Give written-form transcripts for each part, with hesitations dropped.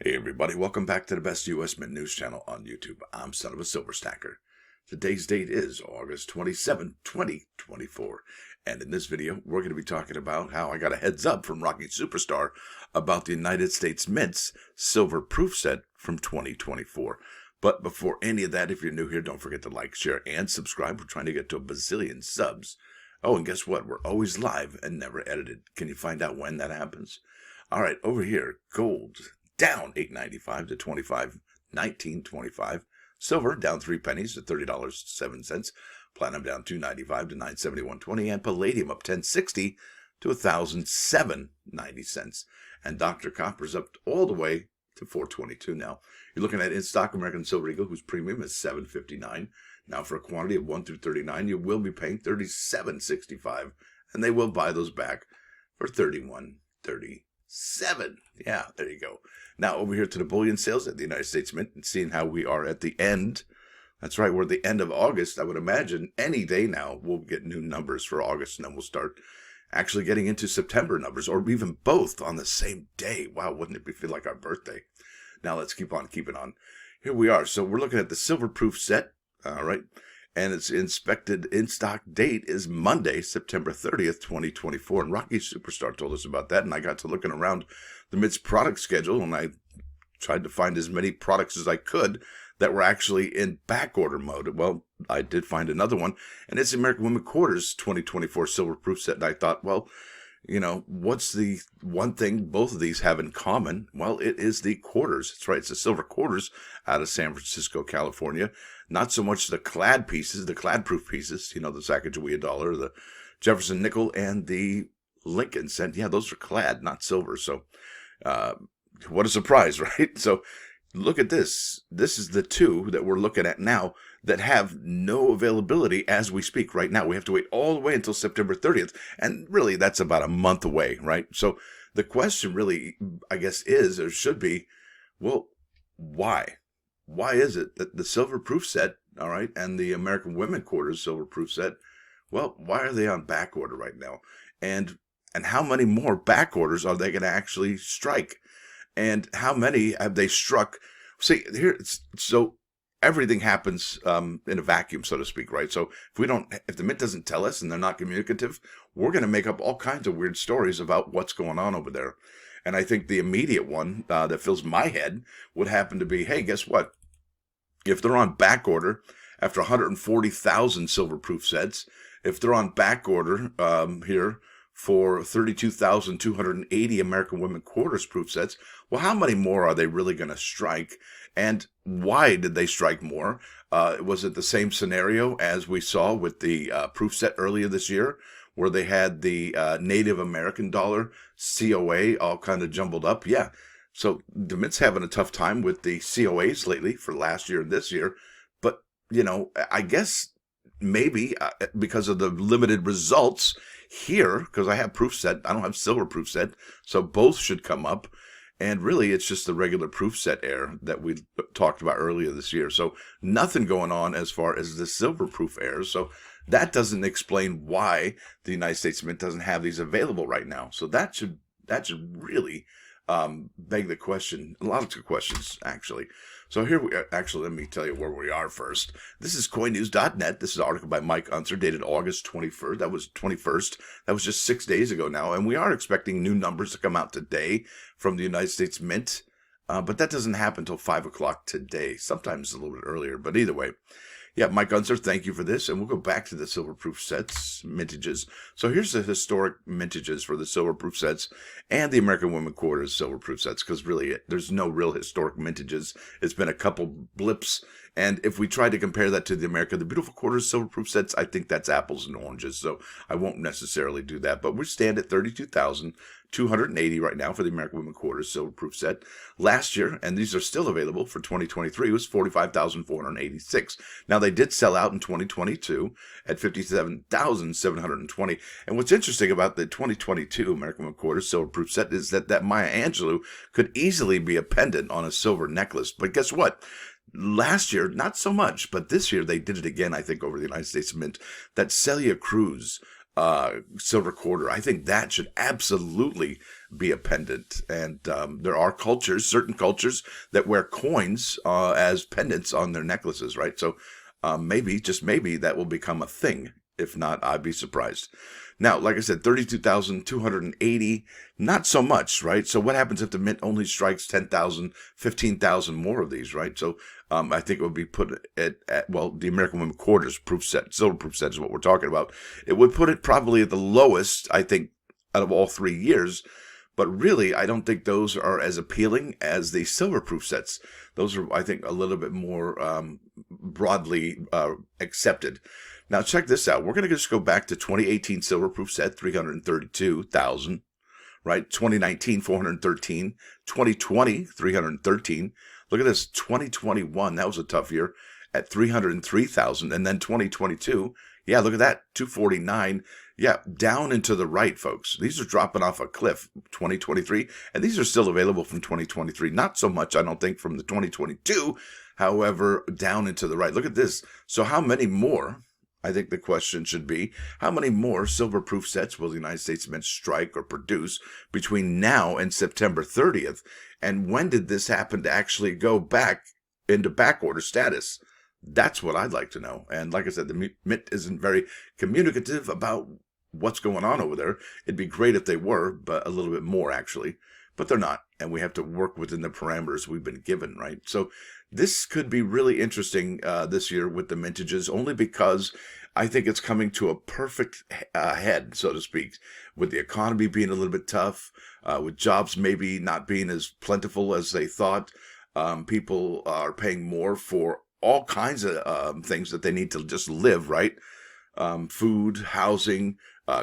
Hey everybody, welcome back to the best U.S. Mint News channel on YouTube. I'm Son of a Silver Stacker. Today's date is August 27, 2024. And in this video, we're going to be talking about how I got a heads up from Rocky Superstar about the United States Mint's silver proof set from 2024. But before any of that, if you're new here, don't forget to like, share, and subscribe. We're trying to get to a bazillion subs. Oh, and guess what? We're always live and never edited. Can you find out when that happens? All right, over here, gold down $8.95 to $25.19.25. Silver down 3 pennies to $30.07. Platinum down $2.95 to $971.20, and palladium up $10.60 to $1,007.90. And Dr. Copper's up all the way to $4.22 now. You're looking at in stock American Silver Eagle, whose premium is $7.59. Now for a quantity of 1 through 39, you will be paying $37.65, and they will buy those back for $31.37. Yeah, there you go. Now over here to the bullion sales at the United States Mint, and seeing how we are at the end. That's right, we're at the end of August. I would imagine any day now we'll get new numbers for August, and then we'll start actually getting into September numbers, or even both on the same day. Wow, wouldn't it feel like our birthday? Now let's keep on keeping on. Here we are. So we're looking at the silver proof set, all right, and its inspected in-stock date is Monday, September 30th, 2024. And Rocky Superstar told us about that, and I got to looking around the Mint's product schedule, and I tried to find as many products as I could that were actually in backorder mode. Well, I did find another one, and it's the American Women Quarters 2024 silver proof set. And I thought, well, you know, what's the one thing both of these have in common? Well, it is the quarters. That's right. It's the silver quarters out of San Francisco, California. Not so much the clad pieces, the clad proof pieces, you know, the Sacagawea dollar, the Jefferson nickel, and the Lincoln cent. Yeah, those are clad, not silver. So what a surprise, right? So look at this. This is the two that we're looking at now that have no availability as we speak right now. We have to wait all the way until September 30th. And really, that's about a month away, right? So the question really, I guess, is or should be, well, why? Why is it that the silver proof set, all right, and the American Women Quarters silver proof set, well, why are they on back order right now? And how many more back orders are they going to actually strike? And how many have they struck? See, here, so everything happens in a vacuum, so to speak, right? So if the Mint doesn't tell us and they're not communicative, we're going to make up all kinds of weird stories about what's going on over there. And I think the immediate one that fills my head would happen to be, hey, guess what? If they're on back order after 140,000 silver proof sets, if they're on back order here for 32,280 American Women Quarters proof sets, well, how many more are they really going to strike? And why did they strike more? Was it the same scenario as we saw with the proof set earlier this year, where they had the Native American dollar, COA, all kind of jumbled up? Yeah. So the Mint's having a tough time with the COAs lately for last year and this year. But, you know, I guess maybe because of the limited results here, because I have proof set, I don't have silver proof set, so both should come up. And really, it's just the regular proof set air that we talked about earlier this year. So nothing going on as far as the silver proof air. So that doesn't explain why the United States Mint doesn't have these available right now. So that should really beg the question, a lot of questions, actually. So here we are. Actually, let me tell you where we are first. This is coinnews.net. This is an article by Mike Unser dated August 21st. That was 21st. That was just 6 days ago now. And we are expecting new numbers to come out today from the United States Mint. But that doesn't happen until 5 o'clock today. Sometimes a little bit earlier. But either way. Yeah, Mike Unser, thank you for this. And we'll go back to the silver proof sets, mintages. So here's the historic mintages for the silver proof sets and the American Women Quarters silver proof sets, because really there's no real historic mintages. It's been a couple blips. And if we try to compare that to the the Beautiful Quarters silver proof sets, I think that's apples and oranges. So I won't necessarily do that. But we stand at 32,280 right now for the American Women Quarters silver proof set. Last year, and these are still available for 2023, was 45,486. Now they did sell out in 2022 at 57,720. And what's interesting about the 2022 American Women Quarters silver proof set is that Maya Angelou could easily be a pendant on a silver necklace. But guess what? Last year, not so much, but this year they did it again, I think, over the United States Mint. That Celia Cruz silver quarter, I think that should absolutely be a pendant. And there are cultures, certain cultures, that wear coins as pendants on their necklaces, right? So maybe, just maybe, that will become a thing. If not, I'd be surprised. Now, like I said, 32,280, not so much, right? So what happens if the mint only strikes 10,000, 15,000 more of these, right? So I think it would be put at well, the American Women Quarters proof set, silver proof set is what we're talking about. It would put it probably at the lowest, I think, out of all 3 years. But really, I don't think those are as appealing as the silver proof sets. Those are, I think, a little bit more broadly accepted. Now, check this out. We're going to just go back to 2018 silver proof set, 332,000, right? 2019, 413. 2020, 313. Look at this, 2021, that was a tough year, at 303,000. And then 2022, yeah, look at that, 249. Yeah, down and to the right, folks. These are dropping off a cliff, 2023, and these are still available from 2023. Not so much, I don't think, from the 2022, however, down and to the right. Look at this. So how many more, I think the question should be, how many more silver proof sets will the United States Mint strike or produce between now and September 30th? And when did this happen to actually go back into backorder status? That's what I'd like to know. And like I said, the Mint isn't very communicative about what's going on over there. It'd be great if they were, but a little bit more, actually. But they're not. And we have to work within the parameters we've been given, right? So this could be really interesting this year with the mintages, only because I think it's coming to a perfect head, so to speak, with the economy being a little bit tough, with jobs maybe not being as plentiful as they thought. People are paying more for all kinds of things that they need to just live, right? Food, housing,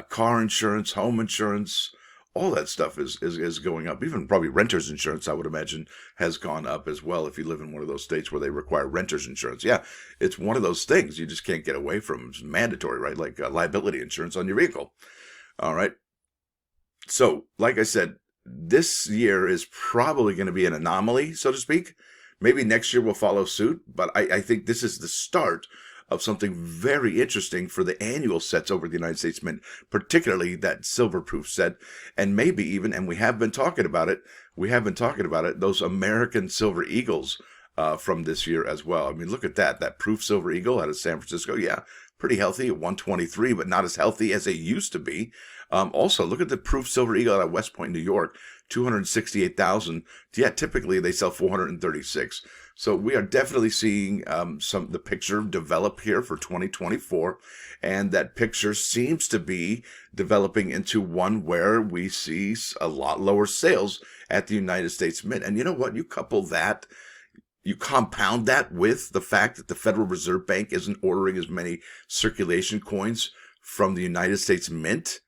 car insurance, home insurance, all that stuff is going up. Even probably renter's insurance, I would imagine, has gone up as well if you live in one of those states where they require renter's insurance. Yeah, it's one of those things you just can't get away from. It's mandatory, right? Like liability insurance on your vehicle. All right. So, like I said, this year is probably going to be an anomaly, so to speak. Maybe next year will follow suit, but I think this is the start of something very interesting for the annual sets over the United States Mint, particularly that silver proof set, and maybe even, and we have been talking about it, those American Silver Eagles from this year as well. I mean, look at that proof silver eagle out of San Francisco. Yeah, pretty healthy at 123, but not as healthy as they used to be. Also, look at the proof silver eagle out of West Point, New York, 268,000. Yeah, typically they sell 436. So we are definitely seeing the picture develop here for 2024, and that picture seems to be developing into one where we see a lot lower sales at the United States Mint. And you know what? You compound that with the fact that the Federal Reserve Bank isn't ordering as many circulation coins from the United States Mint.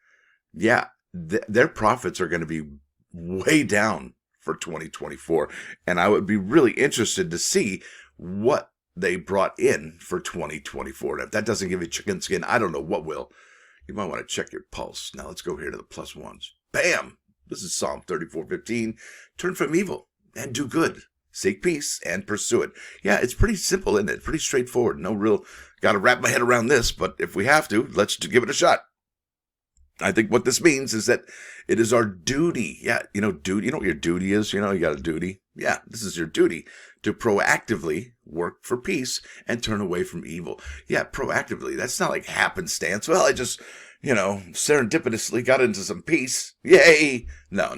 Yeah, their profits are going to be way down for 2024. And I would be really interested to see what they brought in for 2024. And if that doesn't give you chicken skin, I don't know what will. You might want to check your pulse. Now let's go here to the plus ones. Bam! This is Psalm 34:15. Turn from evil and do good. Seek peace and pursue it. Yeah, it's pretty simple, isn't it? Pretty straightforward. No real, got to wrap my head around this, but if we have to, let's give it a shot. I think what this means is that it is our duty. Yeah, duty. You know what your duty is? You got a duty. Yeah, this is your duty to proactively work for peace and turn away from evil. Yeah, proactively. That's not like happenstance. Well, I just, serendipitously got into some peace. Yay! No.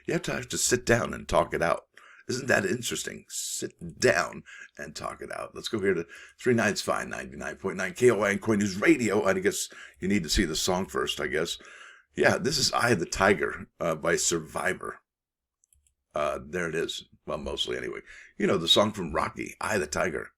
You have to sit down and talk it out. Isn't that interesting? Sit down and talk it out. Let's go here to 3 Nights Fine, 99.9 KOI and Coin News Radio. I guess you need to see the song first, I guess. Yeah, this is Eye of the Tiger by Survivor. There it is. Well, mostly anyway. The song from Rocky, Eye of the Tiger.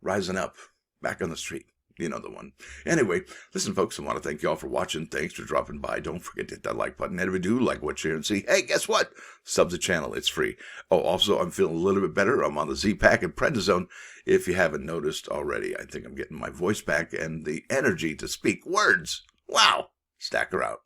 Rising up, back on the street. The one. Anyway, listen, folks, I want to thank you all for watching. Thanks for dropping by. Don't forget to hit that like button. And if you do like what you hear and see, hey, guess what? Sub the channel. It's free. Oh, also, I'm feeling a little bit better. I'm on the Z-Pack and prednisone. If you haven't noticed already, I think I'm getting my voice back and the energy to speak words. Wow. Stacker out.